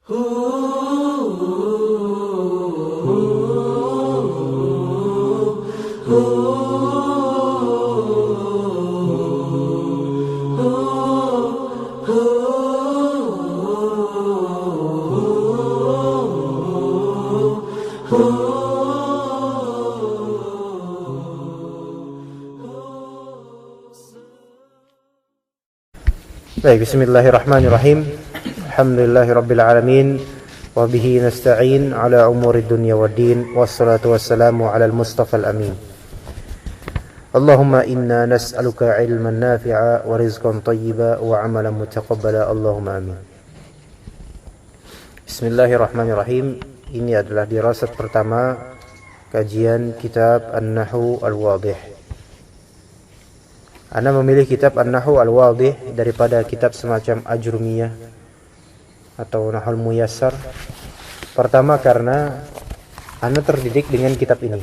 Baik, bismillahirrahmanirrahim. Alhamdulillahirabbil alamin wa bihi nasta'in ala umuri dunya waddin wassalatu wassalamu ala al-mustafal amin. Allahumma inna nas'aluka ilman nafi'a wa rizqan thayyiba wa amalan mutaqabbala. Allahumma amin. Bismillahirrahmanirrahim. Ini adalah dirasat pertama kajian kitab An-Nahwu Al-Wadih. Ana memilih kitab An-Nahwu Al-Wadih daripada kitab semacam Ajrumiyah atau Nahwul Muyassar. Pertama karena ana terdidik dengan kitab ini.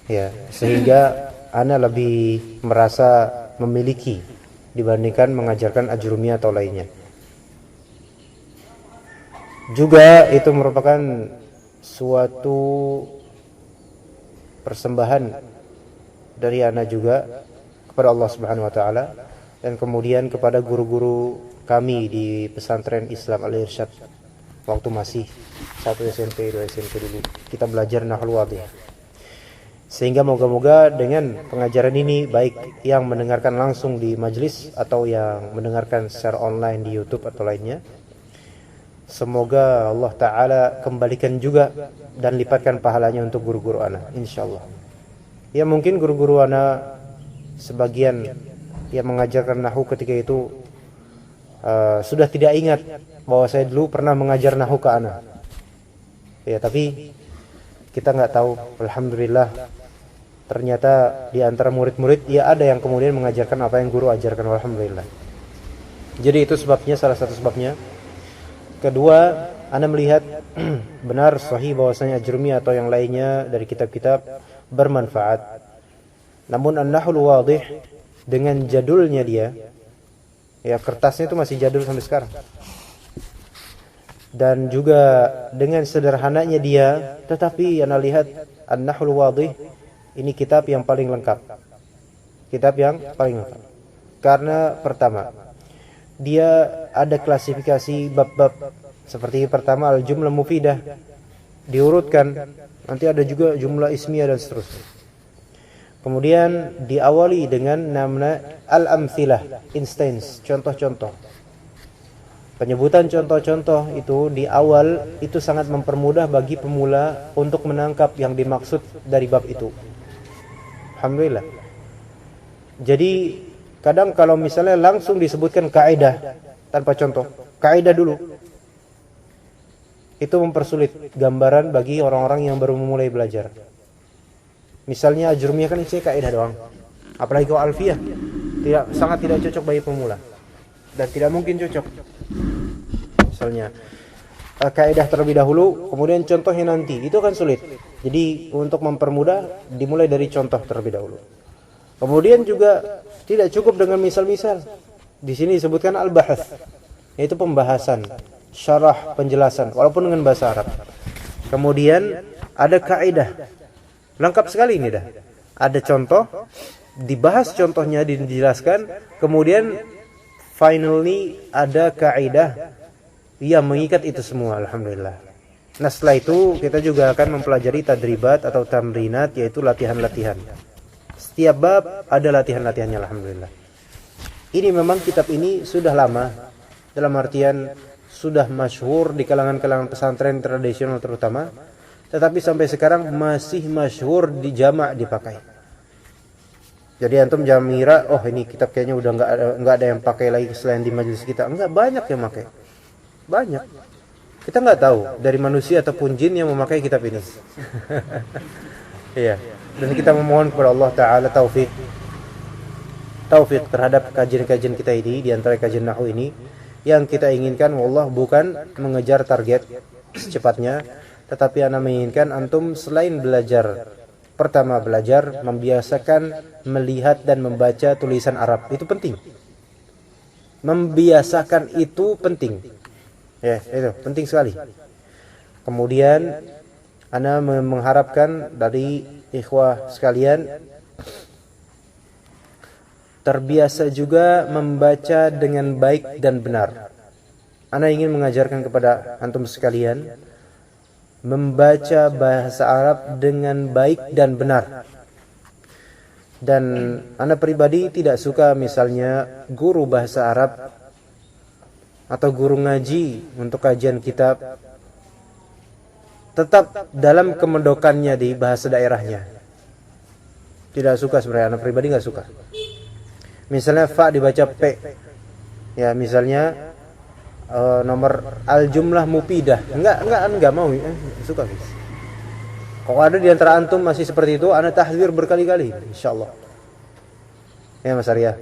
Ya, sehingga ana lebih merasa memiliki dibandingkan mengajarkan Ajrumiyah atau lainnya. Juga itu merupakan suatu persembahan dari ana juga kepada Allah Subhanahu wa taala dan kemudian kepada guru-guru kami di pesantren Islam Al-Irsyad waktu masih 1 SMP, 2 SMP dulu. Kita belajar Nahwul Wadih. Sehingga moga-moga dengan pengajaran ini baik yang mendengarkan langsung di majelis atau yang mendengarkan secara online di YouTube atau lainnya, semoga Allah taala kembalikan juga dan lipatkan pahalanya untuk guru-guru ana insyaallah. Ya mungkin guru-guru ana sebagian yang mengajarkan nahwu ketika itu sudah tidak ingat bahwa saya dulu pernah mengajar nahwu ke ana. Ya tapi kita nggak tahu. Alhamdulillah ternyata di antara murid-murid ya ada yang kemudian mengajarkan apa yang guru ajarkan. Alhamdulillah. Jadi itu sebabnya, salah satu sebabnya. Kedua, ana melihat benar sahih bahwasanya Ajrumiyah atau yang lainnya dari kitab-kitab bermanfaat. Namun An-Nahwul Wadih dengan jadulnya dia, ya kertasnya itu masih jadul sampai sekarang. Dan juga dengan sederhananya dia, tetapi ana lihat An-Nahwul Wadih ini kitab yang paling lengkap. Kitab yang paling lengkap. Karena pertama, dia ada klasifikasi bab-bab seperti pertama al-jumlah mufidah diurutkan. Nanti ada juga jumlah ismiyah dan seterusnya. Kemudian diawali dengan nama al-amthilah, instance, contoh-contoh. Penyebutan contoh-contoh itu di awal itu sangat mempermudah bagi pemula untuk menangkap yang dimaksud dari bab itu. Alhamdulillah. Jadi kadang kalau misalnya langsung disebutkan kaidah tanpa contoh, kaidah dulu, itu mempersulit gambaran bagi orang-orang yang baru memulai belajar. Misalnya Ajrumiyah kan isinya kaidah doang. Apalagi kalau Alfiyah, sangat tidak cocok bagi pemula. Dan tidak mungkin cocok. Misalnya kaidah terlebih dahulu, kemudian contohnya nanti, itu kan sulit. Jadi untuk mempermudah dimulai dari contoh terlebih dahulu. Kemudian juga tidak cukup dengan misal-misal. Di sini disebutkan al-bahats, yaitu pembahasan, syarah, penjelasan walaupun dengan bahasa Arab. Kemudian ada kaidah. Lengkap sekali ini dah. Ada contoh, dibahas contohnya, dijelaskan, kemudian finally ada kaidah yang mengikat itu semua. Alhamdulillah. Nah, setelah itu kita juga akan mempelajari tadribat atau tamrinat, yaitu latihan-latihan. Setiap bab ada latihan-latihannya. Alhamdulillah. Ini memang kitab ini sudah lama, dalam artian sudah masyhur di kalangan-kalangan pesantren tradisional terutama, tetapi sampai sekarang masih masyhur di jama' dipakai. Jadi antum jangan mengira, oh ini kitab kayaknya udah enggak ada yang pakai lagi selain di majelis kita. Enggak, banyak yang pakai. Banyak. Kita enggak tahu dari manusia ataupun jin yang memakai kitab ini. Iya. Dan kita memohon kepada Allah taala taufik terhadap kajian-kajian kita ini, di antara kajian nahwu ini. Yang kita inginkan wallah bukan mengejar target secepatnya, tetapi ana menginginkan antum selain belajar, pertama belajar membiasakan melihat dan membaca tulisan Arab. Itu penting. Membiasakan itu penting. Ya, itu penting sekali. Kemudian ana mengharapkan dari ikhwah sekalian terbiasa juga membaca dengan baik dan benar. Ana ingin mengajarkan kepada antum sekalian membaca bahasa Arab dengan baik dan benar. Dan ana pribadi tidak suka misalnya guru bahasa Arab atau guru ngaji untuk kajian kitab tetap dalam kemendokannya di bahasa daerahnya. Tidak suka sebenarnya, anak pribadi nggak suka. Misalnya fa dibaca p, ya misalnya nomor al jumlah mufidah, enggak mau, suka guys. Kalau ada di antara antum masih seperti itu, ana tahdzir berkali-kali, insyaallah. Ya Mas Arya.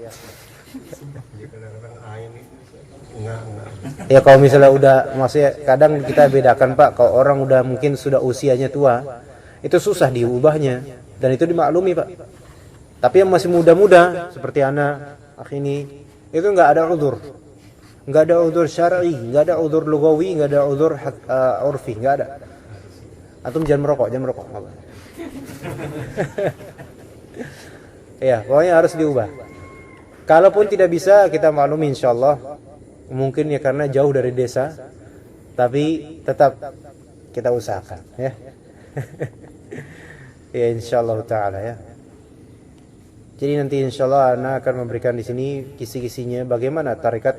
Ya kalau misalnya udah, maksudnya kadang kita bedakan Pak, kalau orang udah mungkin sudah usianya tua, itu susah diubahnya dan itu dimaklumi Pak. Tapi yang masih muda-muda seperti ana, ini itu nggak ada udzur. Nggak ada udzur syar'i, nggak ada udzur lugawi, nggak ada udzur urfi, nggak ada. Antum jangan merokok. Ya, pokoknya harus diubah. Kalaupun tidak bisa, kita maklumi insyaallah. Mungkin ya karena jauh dari desa, tapi tetap kita usahakan ya. Ya insyaallah taala ya. Jadi nanti insyaallah ana akan memberikan di sini kisi-kisinya bagaimana tarikat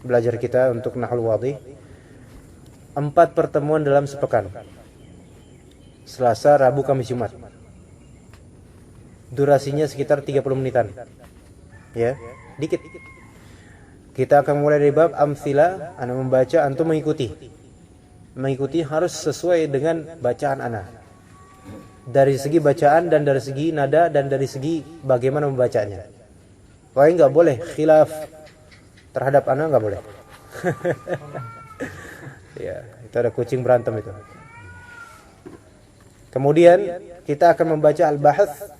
belajar kita untuk nahwu wadih. 4 pertemuan dalam sepekan. Selasa, Rabu, Kamis, Jumat. Durasinya sekitar 30 menitan. Ya, dikit. Kita akan mulai dari bab amthila, ana membaca, antum mengikuti. Mengikuti harus sesuai dengan bacaan ana. Dari segi bacaan dan dari segi nada dan dari segi bagaimana membacanya. Pokoknya enggak boleh khilaf terhadap ana, enggak boleh. Ya, itu ada kucing berantem itu. Kemudian kita akan membaca al-bahats.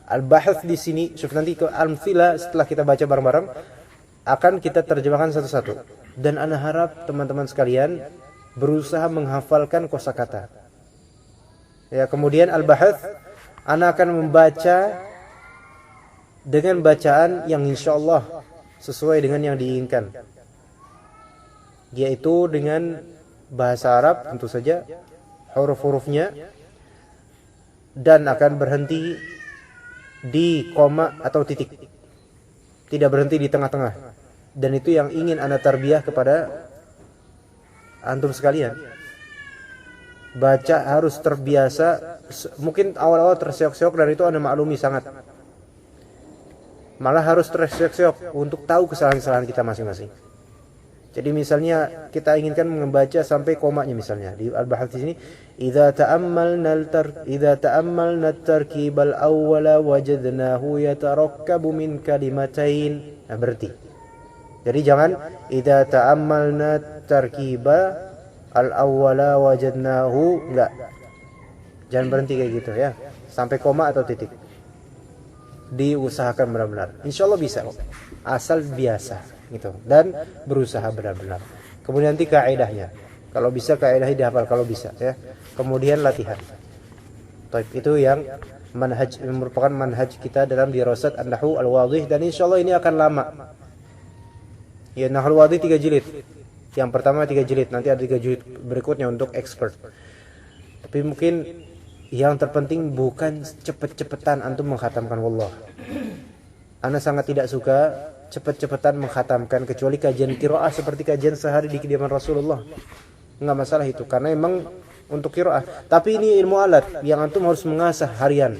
Al-bahats di sini, nanti ke amthila setelah kita baca bareng-bareng akan kita terjemahkan satu-satu. Dan ana harap teman-teman sekalian berusaha menghafalkan kosakata. Ya, kemudian al-bahats ana akan membaca dengan bacaan yang insyaallah sesuai dengan yang diinginkan. Yaitu dengan bahasa Arab tentu saja, huruf-hurufnya, dan akan berhenti di koma atau titik. Tidak berhenti di tengah-tengah. Dan itu yang ingin ana tarbiyah kepada antum sekalian. Baca harus terbiasa. Mungkin awal-awal terseok-seok dan itu ana maklumi sangat. Malah harus terseok-seok untuk tahu kesalahan-kesalahan kita masing-masing. Jadi misalnya kita inginkan membaca sampai komanya misalnya di al-bahats di sini, idza ta'ammalna at-tarkib al-awwala wajadnahu yatarakkabu min kalimatain. Nah, berarti. Jadi jangan idza ta'ammalna at-tarkib al-awwala wajadnahu, enggak. Jangan berhenti kayak gitu ya. Sampai koma atau titik. Diusahakan benar-benar. Insyaallah bisa kok. Asal biasa gitu dan berusaha benar-benar. Kemudian nanti kaidahnya. Kalau bisa kaidahnya dihafal kalau bisa ya. Kemudian latihan. Baik, itu yang manhaj, merupakan manhaj kita dalam dirasat an-nahwu al-wadih, dan insyaallah ini akan lama. Ya, nahwu al-wadih 3 jilid. Yang pertama 3 jilid, nanti ada 3 jilid berikutnya untuk expert. Tapi mungkin yang terpenting bukan cepet-cepetan antum mengkhatamkan wallah. Ana sangat tidak suka cepet-cepetan mengkhatamkan, kecuali kajian qiraah seperti kajian sehari di kediaman Rasulullah. Enggak masalah itu, karena emang untuk qiraah. Tapi ini ilmu alat yang antum harus mengasah harian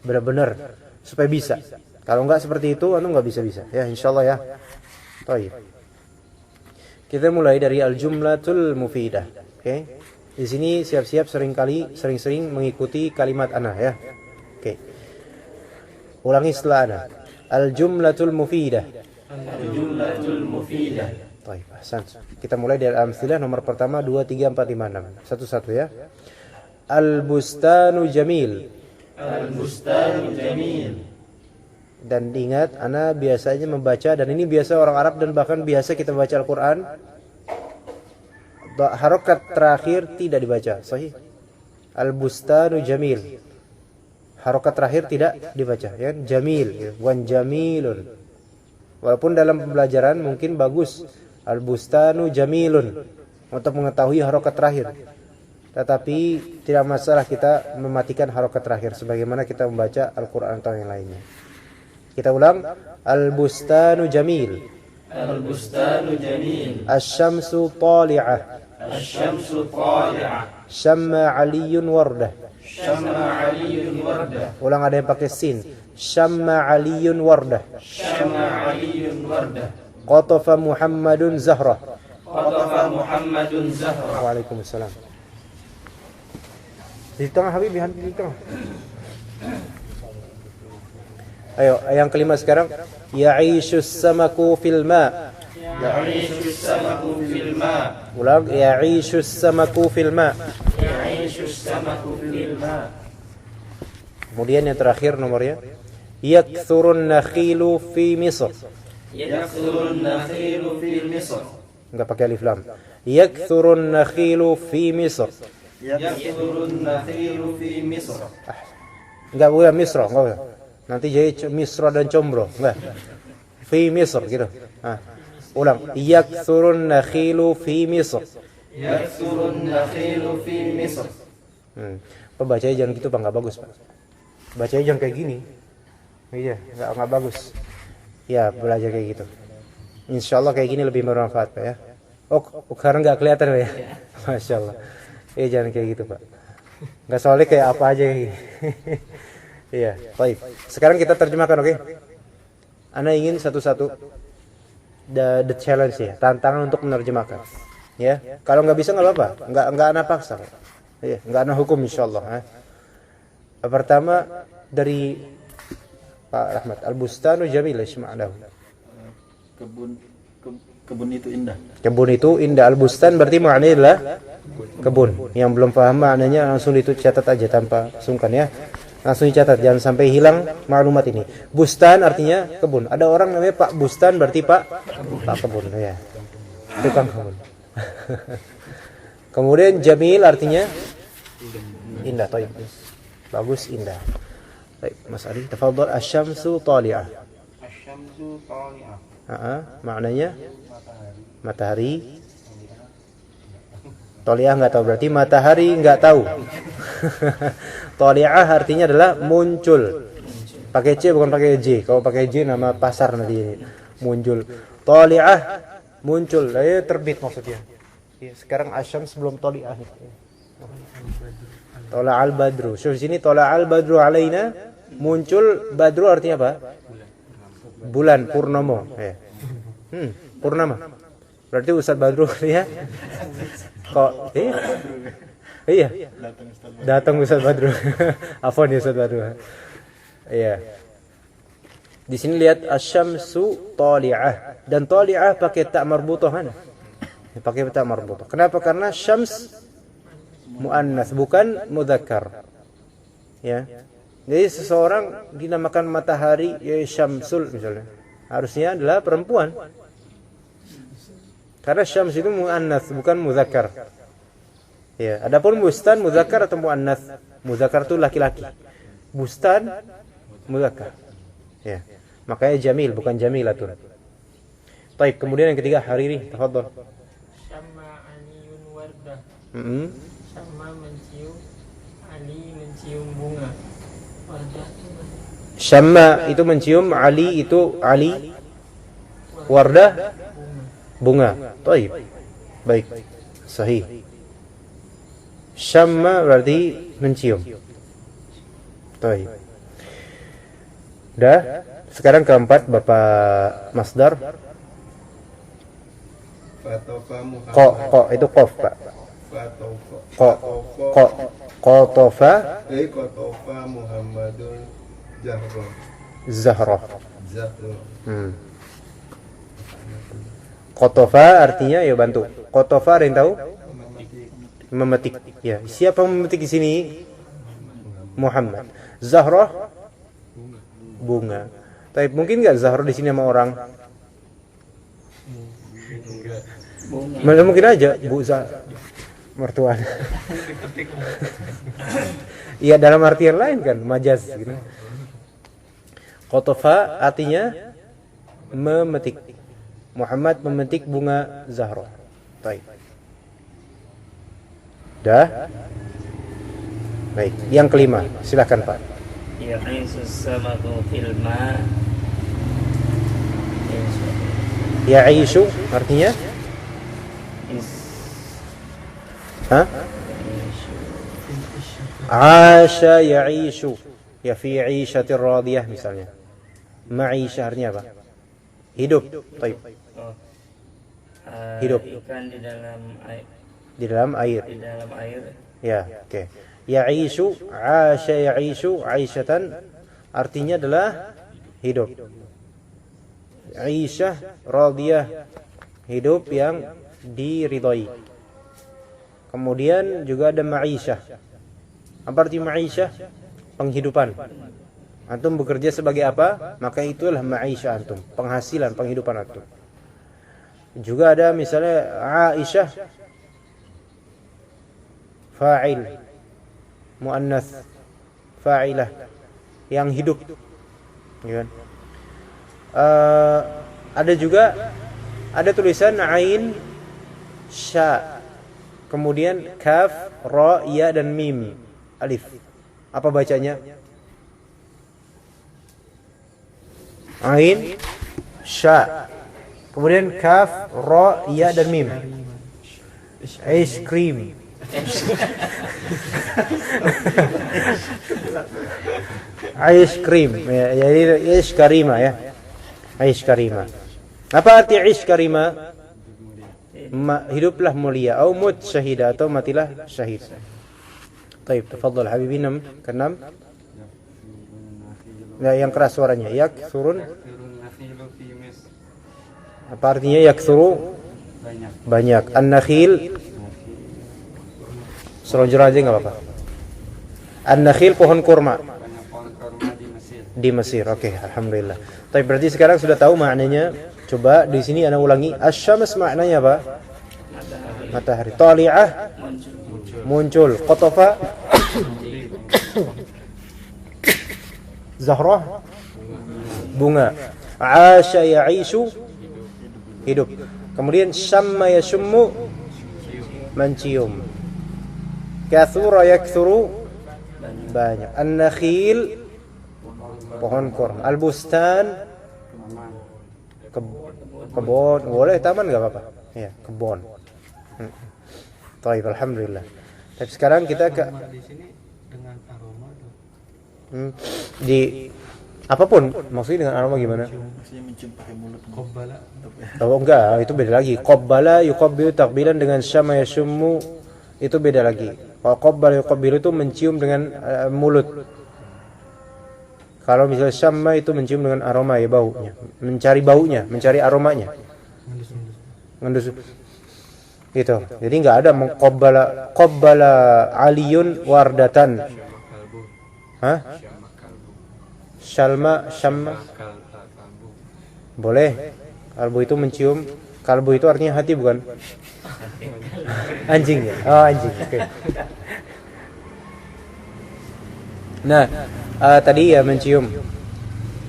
benar-benar supaya bisa. Kalau enggak seperti itu antum enggak bisa-bisa. Ya insyaallah ya. Baik. Kita mulai dari al-jumlatul mufidah. Oke. Di sini siap-siap sering-sering mengikuti kalimat ana ya. Oke. Ulangi setelah ana. Al-jumlatul mufidah. Al-jumlatul mufidah. Baik, ahsan. Kita mulai dari amtsilah nomor pertama 2 3 4 5 6. Satu-satu ya. Al-bustanu jamil. Al-bustanu jamil. Dan ingat, ana biasanya membaca, dan ini biasa orang Arab dan bahkan biasa kita baca Al-Qur'an, Harokat terakhir tidak dibaca. Sahih. Al-bustanu jamil. Harokat terakhir tidak dibaca, ya. Jamil, bukan jamilun. Walaupun dalam pembelajaran mungkin bagus al-bustanu jamilun untuk mengetahui harokat terakhir. Tetapi tidak masalah kita mematikan harokat terakhir sebagaimana kita membaca Al-Qur'an atau yang lainnya. Kita ulang, al-bustanu jamil. Al-bustanu jamil. Asy-syamsu tali'ah. Asy-syamsu tali'ah. Syamma 'aliyyun wardah. Syamma 'aliyyun wardah. Ulang, ada yang pakai sin. Syamma 'aliyyun wardah. Syamma 'aliyyun wardah. Qatafa Muhammadun Zahrah. Qatafa Muhammadun Zahrah. Waalaikumsalam. Di tengah Habib, di tengah. Ayo, yang kelima sekarang. Ya'ishus samaku fil ma. Ya'ishu samaku fil ma. Ulang, ya'ishus samaku fil ma. Ya'ishu samaku fil ma. Kemudian yang terakhir nomornya. Yakthurun nakhilu fi Misr. Yakthurun nakhilu fi Misr. Enggak pakai alif lam. Yakthurun nakhilu fi Misr. Yakthurun nakhilu fi Misr. Enggak boleh Misra, enggak boleh. Nanti jadi Misra dan Combro, enggak. Fi Misr gitu. Ulang, yakthurun nakhilu fi Misr. Yakthurun nakhilu fi Misr. Pembacanya jangan gitu, Pak, enggak bagus, Pak. Bacanya jangan kayak gini. Iya, enggak bagus. Ya, belajar kayak gitu. Insyaallah kayak gini lebih bermanfaat, Pak, ya. Oh, sekarang enggak kelihatan, Pak, ya. Masya Allah. Jangan kayak gitu, Pak. Enggak, soalnya kayak apa aja kayak gini. Iya, baik. Sekarang kita terjemahkan, oke? Ana ingin satu-satu the challenge ya, tantangan untuk menerjemahkan. Ya, kalau nggak bisa nggak apa-apa, nggak ana paksa. Iya, nggak ana hukum insyaallah. Pertama dari Pak Rahmat, al-bustanu jamil, isma'lahu. Kebun itu indah. Kebun itu indah. Al-bustan berarti maknanya adalah kebun. Yang belum paham maknanya langsung dicatat aja tanpa sungkan, ya. Langsung dicatat, jangan sampai hilang maklumat ini. Bustan artinya kebun. Ada orang namanya Pak Bustan, berarti Pak Kebun, ya. Tukang kebun. Kemudian jamil artinya indah, toib. Bagus, indah. Baik, Mas Ali, tafadhol. Asy-syamsu tali'ah. Asy-syamsu tali'ah. Maknanya matahari. Toliah nggak tahu, berarti matahari nggak tahu. Toliah artinya adalah muncul. Pakai C bukan pakai J. Kalau pakai J nama pasar nanti ini. Muncul. Toliah muncul. Terbit maksudnya. Sekarang asyam sebelum toliah. Tola al badru. So sini tola al badru alaina, muncul. Badru artinya apa? Bulan purnomo. Purnama. Berarti Ustaz Badru ya. Kok iya. Datang Ustaz Badru. Afwan ya Ustaz Badru. Iya. Di sini lihat asyamsu tali'ah, dan tali'ah pakai ta marbutah kan? Pakai ta marbutah. Kenapa? Karena syams muannas bukan mudzakkar. Ya. Jadi seseorang dinamakan matahari, ya syamsul misalnya. Harusnya adalah perempuan. Karena syams itu muannas bukan mudzakkar. Ya, adapun bustan mudzakkar atau muannas. Mudzakkar itu laki-laki. Bustan mudzakkar. Ya. Makanya jamil bukan jamilatun. Baik, kemudian yang ketiga hariri, tafadhol. Syamma aliyun wardah. Syamma mencium, Ali mencium bunga. Wardah Syamma itu mencium, Ali itu Ali, wardah bunga. Baik. Baik. Sahih. Syamma berarti mencium. Baik. Dah. Sekarang keempat Bapak Masdar. Ko itu qaf, Pak. Qatafa Muhammadun Zahra. Qatafa artinya ya bantu. Qatafa ada yang tahu? Memetik. Ya, siapa memetik di sini? Muhammad. Zahra bunga. Tapi mungkin enggak Zahra di sini sama orang? bunga. Mungkin aja Bu mertua. Iya, dalam artian lain kan majaz gitu. Qatafa artinya memetik. Muhammad memetik bunga Zahra. Baik. Dah. Baik, yang kelima, silakan Pak. Ya'isus samaku fil ma. Ya'ishu artinya? Hah? Asha ya'ishu. Ya fi 'ishatir radiyah misalnya. Ma'isha artinya apa? Hidup. Baik. Hidup. Ikan di dalam air. Di dalam air. Di dalam air. Ya, oke. Ya'ishu, 'asha ya'ishu, 'aishatan artinya adalah hidup. 'Aisyah radiyah, hidup yang diridhai. Kemudian juga ada ma'isyah. Apa arti ma'isyah? Penghidupan. Antum bekerja sebagai apa? Maka itulah ma'isyah antum, penghasilan, penghidupan antum. Juga ada misalnya Aisyah fa'il, muannats, fa'ilah, yang hidup. Ya kan? Ada juga ada tulisan ain sya, kemudian kaf, ra, ya dan mim, alif. Apa bacanya? Ain sya, kemudian kaf, ra, ya dan mim. Ice cream. Ice cream ya, jadi ish karima ya. Aish karima. Apa arti aish karima? Hiduplah mulia, atau mut syahida, atau matilah syahid. Baik, tafadhal habibi, keenam. Ya, yang keras suaranya. Yaksurun. Apa artinya yaksuru? Banyak. An-nakhil. Selonjor aja enggak apa-apa. An-nakhil pohon kurma. Di Mesir. Oke, alhamdulillah. Tapi berarti sekarang sudah tahu maknanya. Coba di sini ana ulangi. Asy-syams maknanya apa? Matahari. Tali'ah muncul. Qatafa Zahra bunga. Asya ya'ishu hidup. Kemudian syamma yashummu mencium. Kathura yakthuru banyak. An-nakhil pohon kurma. Al-bustan kebun. Boleh taman enggak apa-apa. Ya, kebun. Baik, alhamdulillah. Tapi sekarang kita ke di sini dengan aroma di apapun, maksudnya dengan aroma gimana? maksudnya mencium pakai mulut. Qabbala. Oh enggak, itu beda lagi. Qabbala yuqabbilu takbilan dengan syama yashummu itu beda lagi. Kalau qabbala yuqabbilu itu mencium dengan mulut. Kalau misalnya syamma itu mencium dengan aroma ya, baunya, mencari baunya, mencari aromanya. Ngendus. Gitu. Jadi enggak ada qabbala aliyun wardatan. Hah? Syamma. Boleh. Kalbu itu mencium. Kalbu itu artinya hati bukan? Anjing ya? Oh, anjing. Oke. Nah, tadi ya mencium.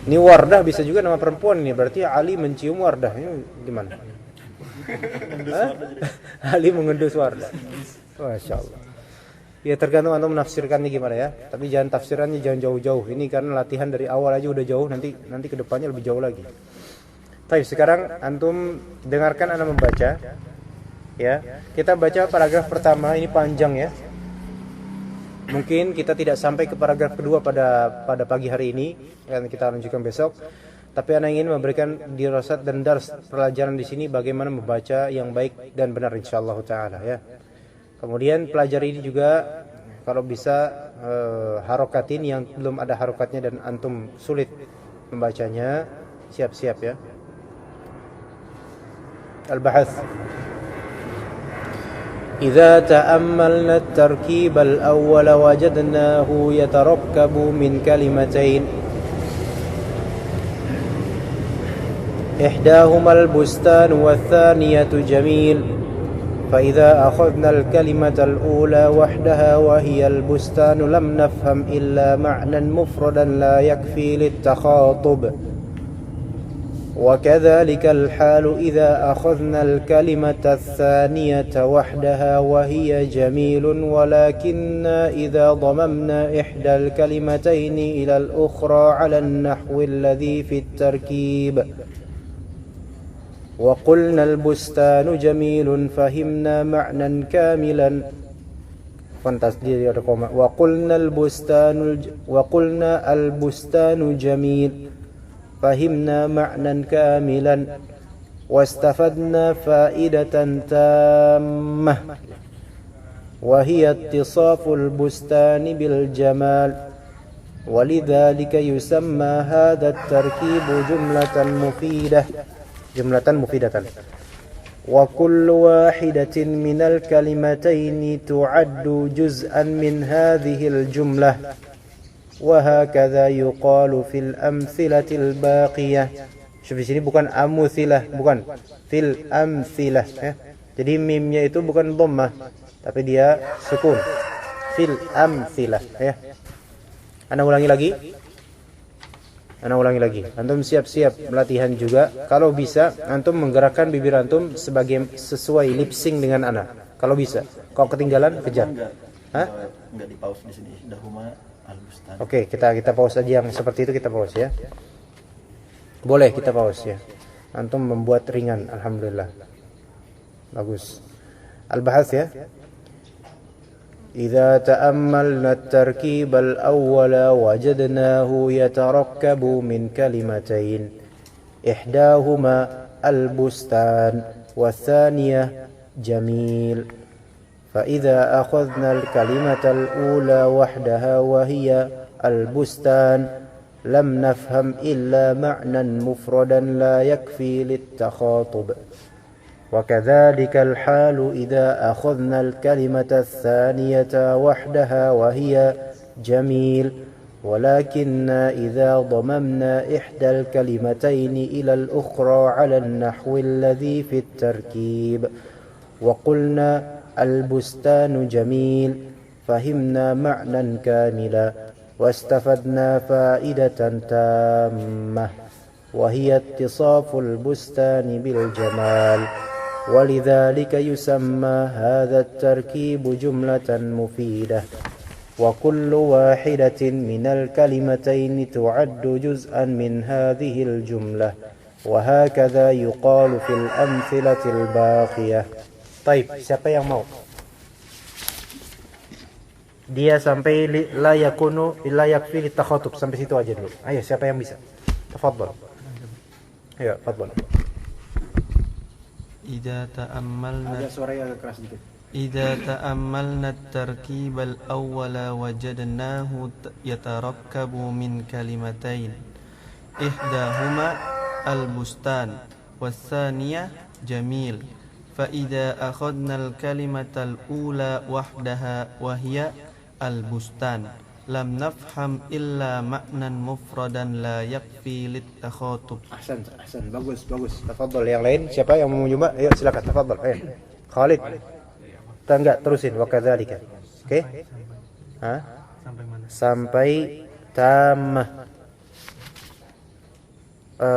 Ini Wardah bisa juga nama perempuan ini. Berarti Ali mencium Wardah. Ini gimana? Ali mengendus Wardah. Masya Allah. Ya tergantung antum menafsirkannya gimana ya. Tapi jangan tafsirannya jangan jauh-jauh. Ini karena latihan dari awal aja udah jauh. Nanti kedepannya lebih jauh lagi. Tapi sekarang antum dengarkan ana membaca. Ya, kita baca paragraf pertama, ini panjang ya. Mungkin kita tidak sampai ke paragraf kedua pada pagi hari ini, yang kita lanjutkan besok. Tapi ana ingin memberikan dirasat dan dars pelajaran di sini bagaimana membaca yang baik dan benar insyaallah taala ya. Kemudian pelajari ini juga kalau bisa harokatin yang belum ada harokatnya dan antum sulit membacanya, siap-siap ya. Al-Bahath. إذا تأملنا التركيب الأول وجدناه يتركب من كلمتين. إحداهما البستان والثانية جميل فإذا أخذنا الكلمة الأولى وحدها وهي البستان لم نفهم إلا معنى مفردا لا يكفي للتخاطب وكذلك الحال إذا أخذنا الكلمة الثانية وحدها وهي جميل ولكن إذا ضممنا إحدى الكلمتين إلى الأخرى على النحو الذي في التركيب وقلنا البستان جميل فهمنا معنى كاملا وقلنا البستان جميل فهمنا معنى كاملا واستفدنا فائدة تامة وهي اتصاف البستان بالجمال ولذلك يسمى هذا التركيب جملة مفيدة وكل واحدة من الكلمتين تعد جزءا من هذه الجملة وهكذا يقال في الأمثلة الباقية. Di sini bukan amuthilah, bukan fil amthilah ya. Jadi mimnya itu bukan dhammah tapi dia sukun. Fil amthilah ya. Ana ulangi lagi. Antum siap-siap latihan juga. Kalau bisa antum menggerakkan bibir antum sesuai lip sync dengan ana. Kalau bisa. Kalau ketinggalan kejar. Hah? Enggak di pause di sini. Dahuma al-bustan. Oke, kita pause aja yang seperti itu, kita pause ya. Boleh kita pause ya. Antum membuat ringan, alhamdulillah. Bagus. Al-bahath ya. إذا تأملنا التركيب الأول وجدناه يتركب من كلمتين إحداهما البستان والثانية جميل فإذا أخذنا الكلمة الأولى وحدها وهي البستان لم نفهم إلا معنى مفردا لا يكفي للتخاطب وكذلك الحال إذا أخذنا الكلمة الثانية وحدها وهي جميل ولكن إذا ضممنا إحدى الكلمتين إلى الأخرى على النحو الذي في التركيب وقلنا البستان جميل فهمنا معنى كاملا واستفدنا فائدة تامة وهي اتصاف البستان بالجمال ولذلك يسمى هذا التركيب جملة مفيدة وكل واحدة من الكلمتين تعد جزءا من هذه الجملة وهكذا يقال في الأمثلة الباقية. طيب, siapa yang mau? Dia sampai la yakfi litakhatub, sampai situ aja dulu. Ayo, siapa yang bisa? Tafadhal. Ayo, tafadhal. إذا تأملنا Ada suara yang agak keras dikit. إذا تأملنا التركيب الأول وجدناه يتركب من كلمتين إحداهما البستان والثانية جميل فإذا أخذنا الكلمة الأولى وحدها وهي البستان لم نفهم إلا معنى مفردا لا يكفي للتخاطب. Ahsan, bagus. Tafadhal, yang lain siapa yang mau mencoba? Ayo silakan, tafadhal. Ayo. Khalid. Enggak, terusin wa kadzalika. Oke? Hah? Sampai mana? Sampai tamah.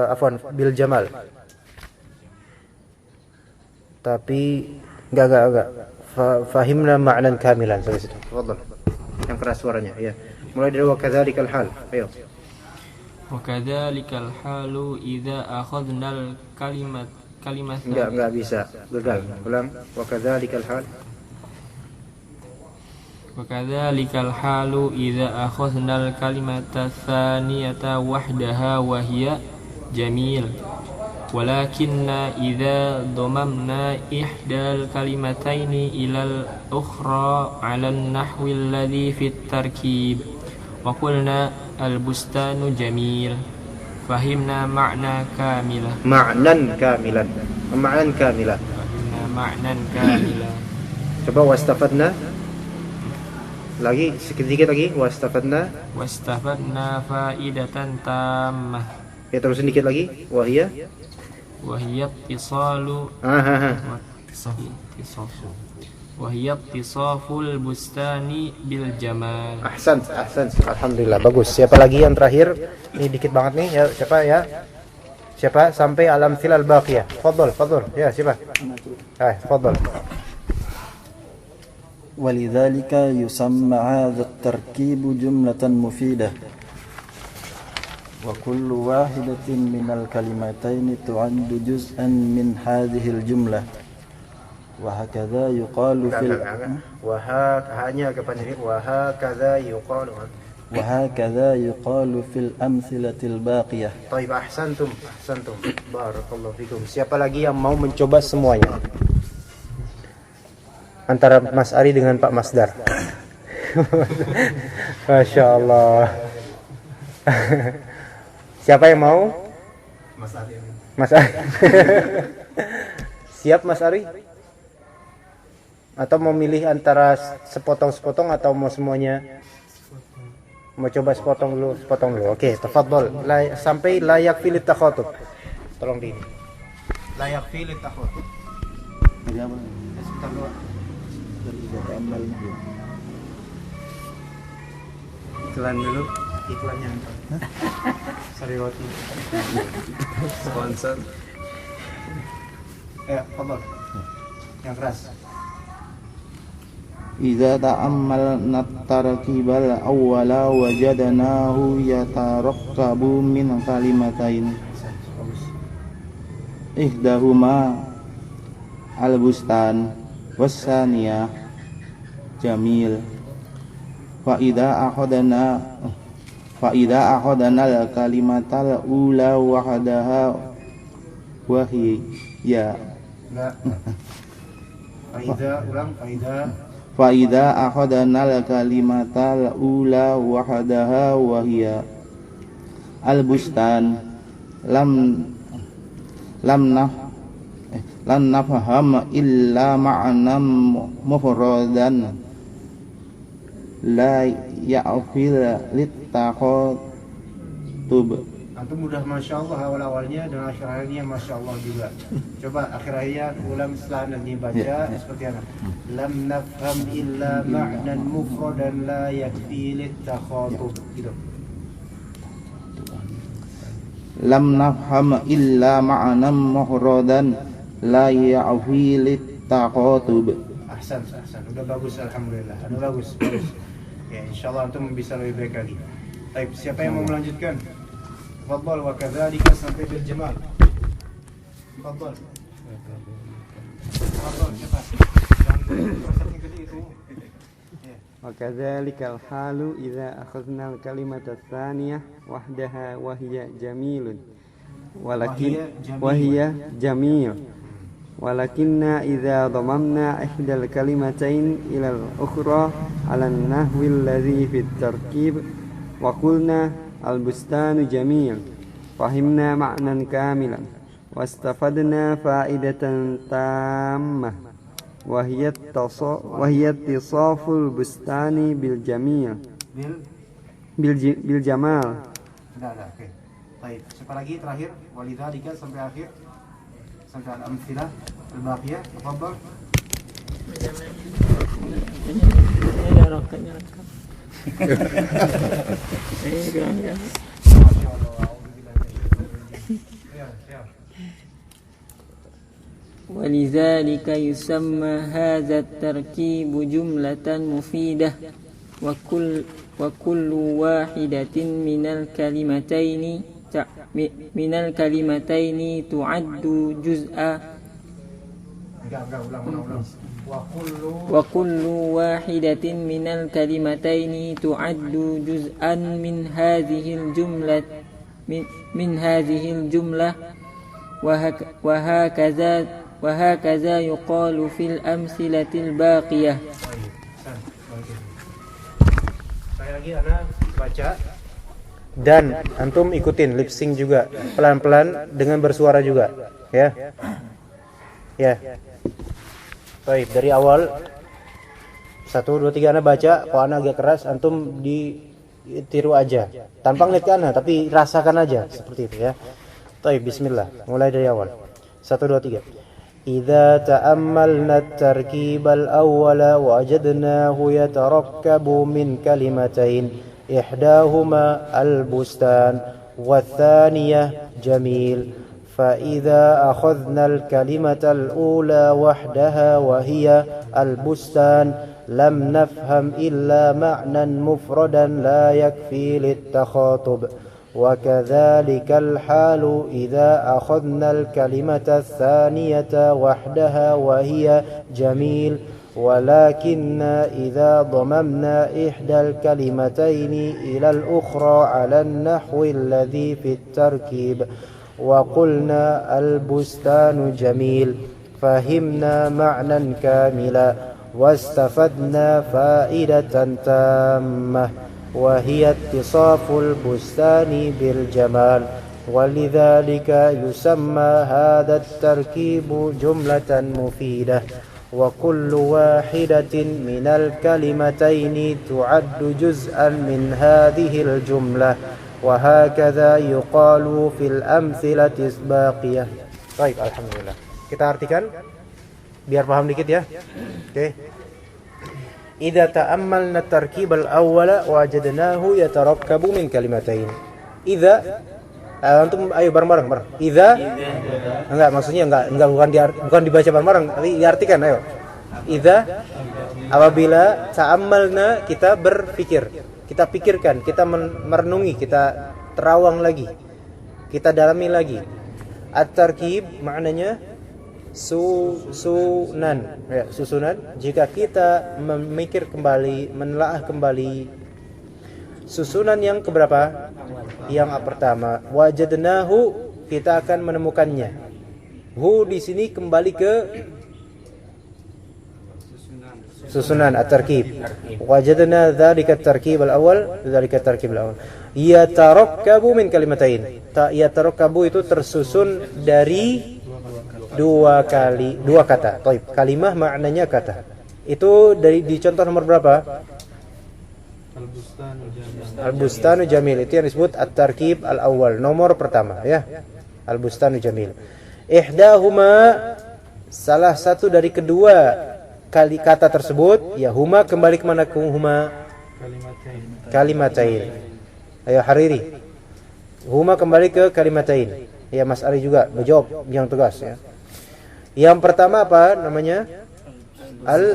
Afwan, bil jamal. Tapi enggak. Fahimna ma'nan kamilan sampai situ. Tafadhal. Yang keras suaranya, ya. Mulai dari wa kadzalikal hal. Ayo. وكذلك الحال إذا أخذنا الكلمة Enggak bisa. Gagal. Ulang. Wa kadzalikal hal. وكذلك الحال إذا أخذنا الكلمة الثانية وحدها وهي جميل ولكن إذا ضممنا إحدى الكلمتين إلى الأخرى على النحو الذي في التركيب وقلنا البستان جميل فهمنا معنى كاملا Coba wastafadna lagi, sedikit lagi. wastafadna faidatan tammah. Ya, terus sedikit lagi. Wahia وهي اتصال اتصاف البستان بالجمال. Ahsan. Alhamdulillah, bagus. Siapa lagi yang terakhir? Ini dikit banget nih. Ya, siapa ya? Siapa sampai al-amthilal baqiyah? Fadhal. Ya, siapa? Fadhal. ولذلك يسمى هذا التركيب جملة مفيدة وكل واحدة من الكلمتين تعد جزءا من هذه الجملة وهكذا يقال في وهكذا يقال في الأمثلة الباقية. Taib, ahsantum. Barakallahu fikum. Siapa lagi yang mau mencoba semuanya? Antara Mas Ari dengan Pak Masdar. Masya Allah. Siapa yang mau? Mas Ari. Siap Mas Ari? Atau mau milih antara sepotong-sepotong atau mau semuanya? Mau coba sepotong dulu. Oke, tafadhol. Sampai layak filit takhatub. Tolong di ini. Layak filit takhatub. Sebentar dulu. Iklan dulu. Iklannya. Sari roti. Sponsor. Fadhol. Yang keras. إذا تأملنا التركيب الأول وجدناه يتركب من كلمتين إحداهما البستان والثانية جميل فإذا أخذنا الكلمة الأولى وحدها وهي فإذا أخذنا الكلمة الأولى وحدها وهي البستان لم نفهم إلا معنى مفردا لا يعفل للتخاطب. Antum udah Masya Allah awal-awalnya dan akhir-akhirnya Masya Allah juga. Coba akhir-akhirnya ulang setelah nanti baca seperti apa? Lam nafham illa ma'nan mufradan la yakfi litakhatub. Gitu. Lam nafham illa ma'nan mufradan la ya'fi litakhatub. Ahsan. Udah bagus, alhamdulillah. Udah bagus. Ya, insyaallah antum bisa lebih baik lagi. Baik, siapa yang mau melanjutkan? Tafadhal wa kadzalika sampai bil jamal. Tafadhal. Cepat. Jangan gede itu. وكذلك الحال إذا أخذنا الكلمة الثانية وحدها وهي جميل وهي جميل ولكن إذا ضممنا إحدى الكلمتين إلى الأخرى على النحو الذي في التركيب وقلنا البستان جميل فهمنا معنى كاملا واستفدنا فائدة تامة وهي اتصاف البستان بالجميل بالجمال. Oke. Baik, siapa lagi terakhir? Walidzalika sampai akhir. Sampai al-amtsilah al-baqiyah. Tafadhal. ولذلك يسمى هذا التركيب جملة مفيدة وكل واحدة من الكلمتين تعد جزءا وكل واحدة من الكلمتين تعد جزءا من هذه الجملة وهكذا يقال في الأمثلة الباقية. Sekali lagi anak baca dan antum ikutin lip sync juga pelan-pelan dengan bersuara juga, ya. Baik, dari awal 1, 2, 3 anak baca, kalau anak agak keras antum ditiru aja tanpa ngeliat ke anak tapi rasakan aja seperti itu ya. Baik, bismillah, mulai dari awal. 1, 2, 3. إذا تأملنا التركيب الأول وجدناه يتركب من كلمتين إحداهما البستان والثانية جميل فإذا أخذنا الكلمة الأولى وحدها وهي البستان لم نفهم إلا معنى مفردا لا يكفي للتخاطب وكذلك الحال إذا أخذنا الكلمة الثانية وحدها وهي جميل ولكن إذا ضممنا إحدى الكلمتين إلى الأخرى على النحو الذي في التركيب وقلنا البستان جميل فهمنا معنى كاملا واستفدنا فائدة تامة وهي اتصاف البستان بالجمال ولذلك يسمى هذا التركيب جملة مفيدة وكل واحدة من الكلمتين تعد جزءا من هذه الجملة وهكذا يقال في الأمثلة الباقية. Baik, alhamdulillah. Kita artikan biar paham dikit ya. Oke. Idza ta'ammalna at-tarkib al-awwal wajadnahu yatarakkabu min kalimatain. Idza antum ayo bareng-bareng. Idza enggak maksudnya enggak bukan dibaca bareng-bareng tapi diartikan ayo. Idza apabila ta'ammalna kita berpikir, kita pikirkan, kita merenungi, kita terawang lagi, kita dalami lagi. At-tarkib maknanya susunan ya, susunan. Jika kita memikir kembali, menelaah kembali susunan yang keberapa? Yang pertama, wajadnahu, kita akan menemukannya. Hu di sini kembali ke susunan at-tarkib. Wajadna dzalika at-tarkib al-awwal, dzalika at-tarkib al-awwal. Yatarakkabu min kalimatain. Yatarakkabu itu tersusun dari dua kata. Taib. Kalimah maknanya kata. Itu dari di contoh nomor berapa? Al-Bustanu Jamil. Itu yang disebut at-tarkib al-awwal, nomor pertama ya. Al-Bustanu Jamil. Ihdahuma, salah satu dari kedua kali kata tersebut, ya huma kembali ke mana huma? Kalimatain. Ayo Hariri. Huma kembali ke kalimatain. Ya Mas Ali juga menjawab yang tegas ya. Yang pertama apa namanya?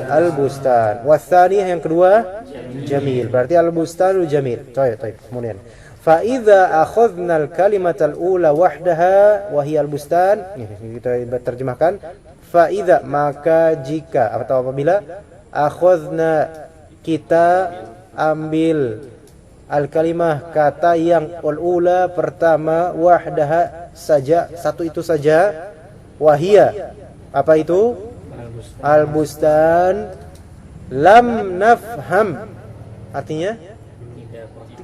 Al-Bustan. Watsaniyah yang kedua Jamil. Berarti Al-Bustanu Jamil. Baik. Kemudian fa idza akhadna al-kalimata al-ula wahdaha wa hiya al-bustan. Kita terjemahkan fa idza, maka jika atau apabila akhadna, kita ambil al-kalimah, kata yang al-ula pertama, wahdaha saja, satu itu saja, wahia, apa itu? Al-bustan, lam nafham, artinya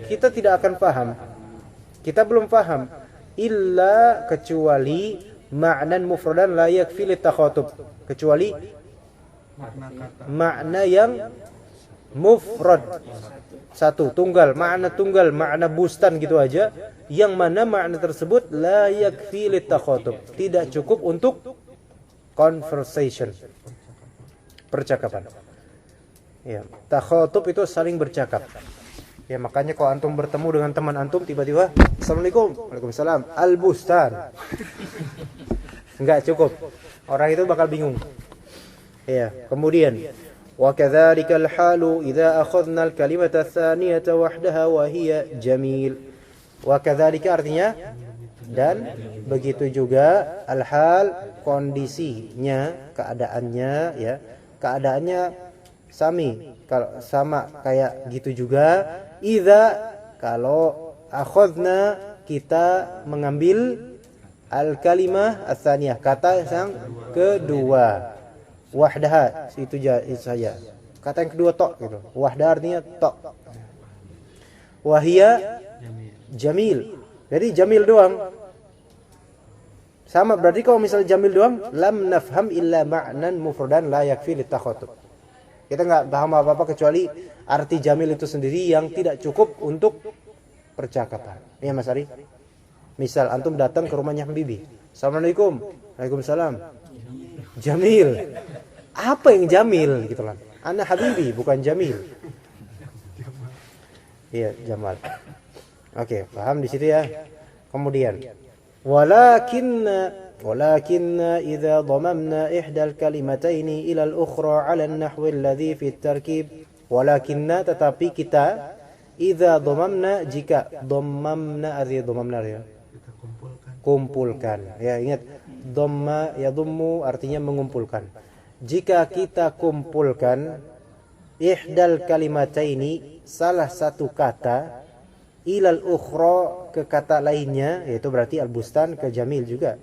kita tidak akan paham, kita belum paham, illa kecuali ma'nan mufradan la yakfi litakhatub, kecuali makna yang mufrad, satu, tunggal, makna bustan gitu aja, yang mana makna tersebut la yakfi litakhatub, tidak cukup untuk conversation, percakapan. Ya, takhatub itu saling bercakap. Ya, makanya kalau antum bertemu dengan teman antum tiba-tiba Assalamualaikum, Waalaikumsalam, Al-Bustan. Enggak cukup. Orang itu bakal bingung. Ya, kemudian wa kadzalikal halu idza akhadna al-kalimata ats-tsaniyata wahdaha wa hiya jamil. Wa kadzalika artinya dan begitu juga al-hal, kondisinya, keadaannya ya. Keadaannya kalau sama kayak gitu juga. Idza, kalau akhadna, kita mengambil al-kalimah ats-tsaniyah, kata yang kedua, wahdaha, itu saja. Kata yang kedua tok gitu. Wahdah artinya tok. Wahia jamil. Jadi jamil doang. Sama berarti kalau misalnya jamil doang, lam nafham illa ma'nan mufradan la yakfi litakhatub. Kita enggak paham apa-apa kecuali arti jamil itu sendiri yang tidak cukup untuk percakapan. Ya Mas Ari? Misal antum datang ke rumahnya Bibi. Assalamualaikum. Waalaikumsalam. Jamil. Apa yang jamil gitu kan? Ana habibi bukan jamil. Iya, Jamal. Oke, paham di situ ya. Kemudian ولكن إذا ضممنا إحدى الكلمتين إلى الأخرى على النحو الذي في التركيب ولكن tetapi kita إذا ضممنا jika ضممنا artinya ضممنا ya kumpulkan ya, ingat dhamma yadhummu artinya mengumpulkan. Jika kita kumpulkan ihdal kalimataini salah satu kata ilal ukhra ke kata lainnya, yaitu berarti al-bustan ke jamil juga,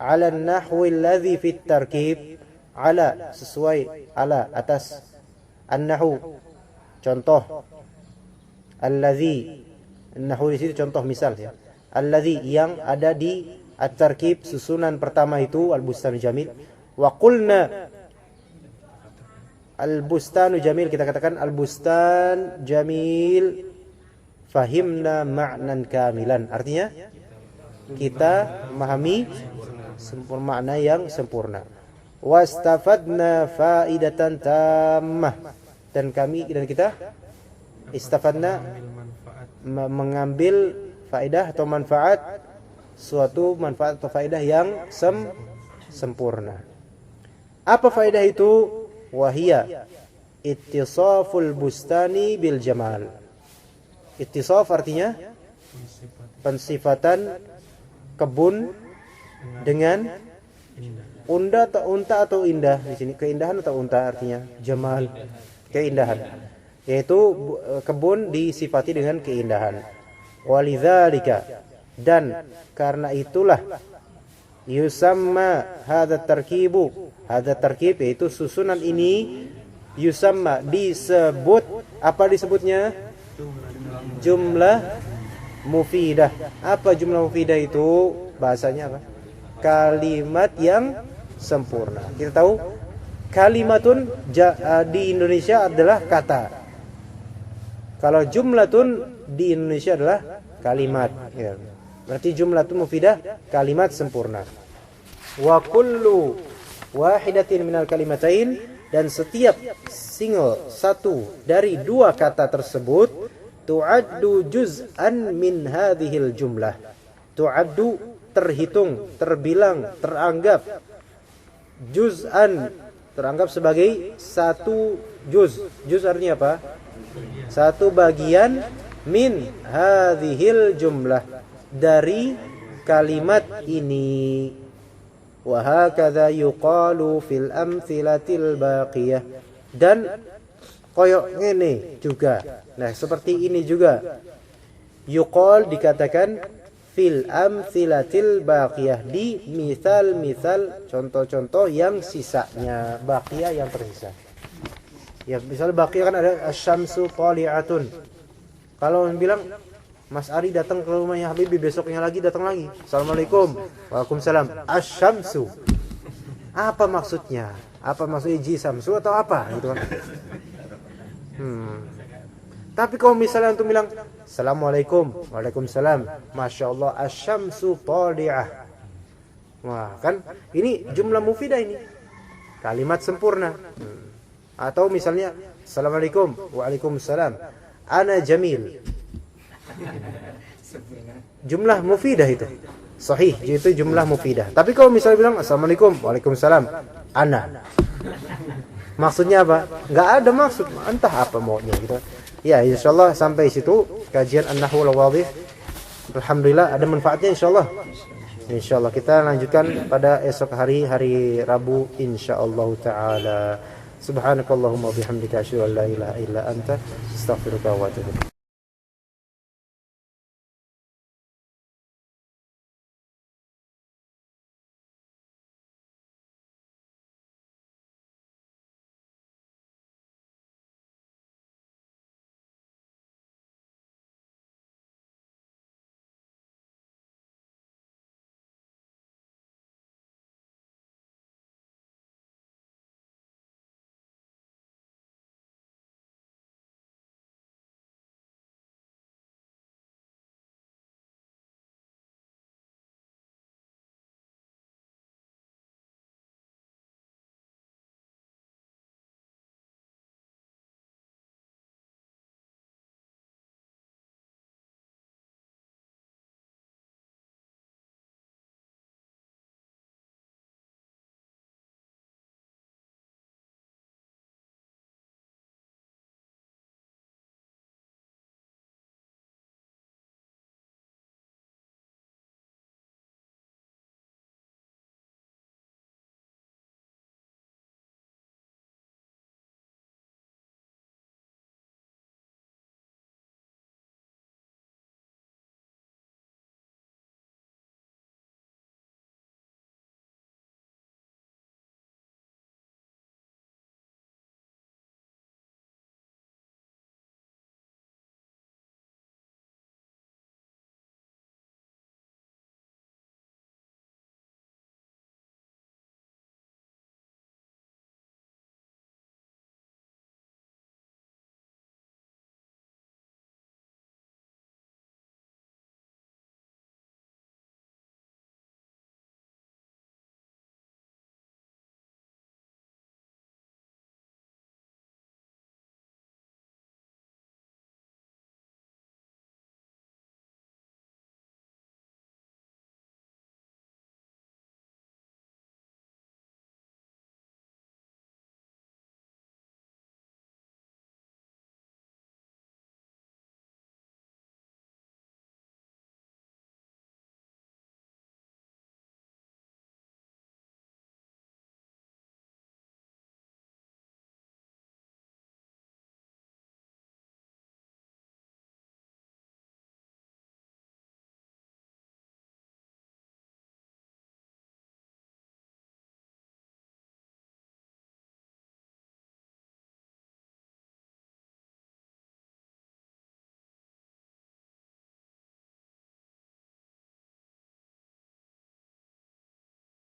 ala nahwi alladhi fit tarkib, ala sesuai, ala atas, an-nahu contoh, alladhi an-nahu di situ contoh misal ya, alladhi yang ada di at-tarkib susunan pertama itu al-bustan jamil, wa qulna al-bustanu jamil, kita katakan al-bustan jamil, fahimna ma'nan kamilan, artinya kita memahami makna yang sempurna. Wastafadna faidatan tammah, dan kita istafadna mengambil faedah atau manfaat, suatu manfaat atau faedah yang sempurna. Apa faedah itu? Wahia ittisaful bustani bil jamal. Ittisaf artinya pensifatan kebun dengan unta atau indah. Di sini keindahan atau unta artinya jamal, keindahan. Yaitu kebun disifati dengan keindahan. Walidzalika, dan karena itulah yusamma hadza tarkibu, hadza tarkib yaitu susunan ini, yusamma disebut, apa disebutnya? Jumlah mufidah. Apa jumlah mufidah itu? Bahasanya apa? Kalimat yang sempurna. Kita tahu kalimatun di Indonesia adalah kata. Kalau jumlatun di Indonesia adalah kalimat ya. Berarti jumlatun mufidah kalimat sempurna. Wa kullu wahidatin minal kalimatain, dan setiap single satu dari dua kata tersebut tu'addu juz'an min hadhil jumlah. Tu'addu terhitung, terbilang, teranggap, juz'an teranggap sebagai satu juz. Juz artinya apa? Satu bagian, min hadhil jumlah, dari kalimat ini. Wa hakadha yuqalu fil amtsilatil baqiyah, dan koyok ngene juga. Nah, seperti ini juga. Yuqal dikatakan fil amtsilatil baqiyah, di misal-misal contoh-contoh yang sisanya, baqiyah yang tersisa. Ya, misal baqiyah kan ada asy-syamsu thali'atun. Kalau bilang Mas Ari datang ke rumahnya Habibie, besoknya lagi datang lagi. Assalamualaikum. Waalaikumsalam. Asy-syamsu. Apa maksudnya? Apa maksudnya ji-samsu atau apa? Gitu kan. Tapi kalau misalnya antum bilang Assalamualaikum, Waalaikumsalam, Masya Allah, asy-syamsu thali'ah. Wah, kan ini jumlah mufidah ini. Kalimat sempurna. Atau misalnya Assalamualaikum, Waalaikumsalam, ana jamil. Jumlah mufidah itu. Sahih, itu jumlah mufidah. Tapi kalau misalnya bilang Assalamualaikum, Waalaikumsalam, ana. Maksudnya apa? Enggak ada maksud, entah apa maunya gitu. Ya, insyaallah sampai situ kajian An-Nahwu al-Wadhih. Alhamdulillah ada manfaatnya insyaallah. Insyaallah kita lanjutkan pada esok hari Rabu insyaallah taala. Subhanakallahumma wa bihamdika asyhadu an la ilaha illa anta astaghfiruka wa atubu ilaik.